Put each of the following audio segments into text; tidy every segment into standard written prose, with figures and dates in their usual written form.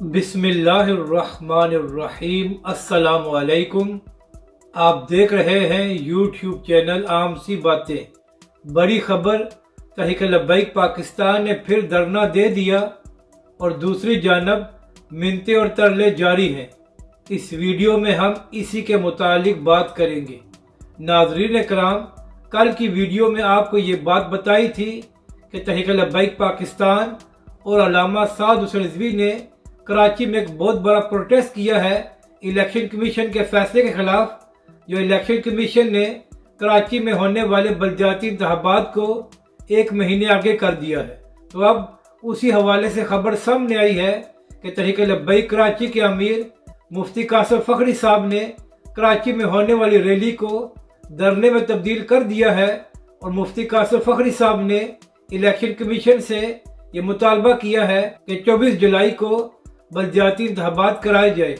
बिस्मिल्लाहिर्रहमानिर्रहीम। अस्सलाम वालेकुम। आप देख रहे हैं यूट्यूब चैनल आम सी बातें। बड़ी खबर, तहरीक लब्बैक पाकिस्तान ने फिर धरना दे दिया और दूसरी जानब मिन्नतें और तरले जारी हैं। इस वीडियो में हम इसी के मुतालिक बात करेंगे। नाज़रीन कराम, कल की वीडियो में आपको ये बात बताई थी कि तहरीक लब्बैक पाकिस्तान और अल्लामा साद हुसैन रिजवी ने कराची में एक बहुत बड़ा प्रोटेस्ट किया है इलेक्शन कमीशन के फैसले के खिलाफ, जो इलेक्शन कमीशन ने कराची में होने वाले बलदियाती इंतखाबात को एक महीने आगे कर दिया है। तो अब उसी हवाले से खबर सामने आई है कि तहरीक लब्बैक कराची के अमीर मुफ्ती कासिम फखरी साहब ने कराची में होने वाली रैली को धरने में तब्दील कर दिया है और मुफ्ती कासिम फखरी साहब ने इलेक्शन कमीशन से ये मुतालबा किया है कि 24 जुलाई को बलदियाती इंतखाबात कराए जाए।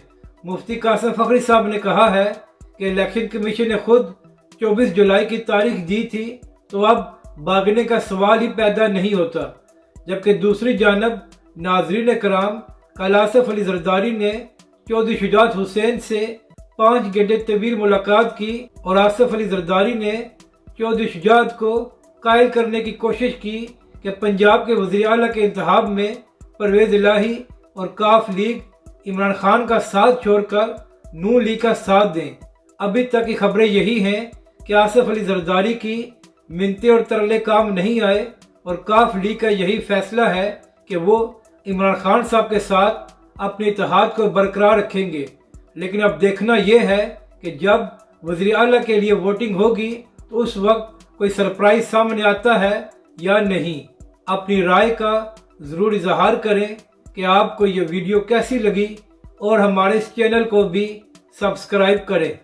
मुफ्ती कासिम फखरी साहब ने कहा है कि इलेक्शन कमीशन ने खुद 24 जुलाई की तारीख दी थी, तो अब भागने का सवाल ही पैदा नहीं होता। जबकि दूसरी जानब नाज़रीन कराम, कल आसिफ अली जरदारी ने चौधरी शुजात हुसैन से 5 घंटे तवील मुलाकात की और आसिफ अली जरदारी ने चौधरी शुजात को कायल करने की कोशिश की कि पंजाब के वज़ीर आला के इंतखाब में परवेज़ इलाही और काफ लीग इमरान खान का साथ छोड़कर नून लीग का साथ दें। अभी तक की खबरें यही हैं कि आसिफ अली जरदारी की मिन्नतें और तरले काम नहीं आए और काफ लीग का यही फैसला है कि वो इमरान खान साहब के साथ अपने इत्तेहाद को बरकरार रखेंगे। लेकिन अब देखना यह है कि जब वज़ीर आला के लिए वोटिंग होगी तो उस वक्त कोई सरप्राइज सामने आता है या नहीं। अपनी राय का ज़रूर इजहार करें कि आपको ये वीडियो कैसी लगी और हमारे इस चैनल को भी सब्सक्राइब करें।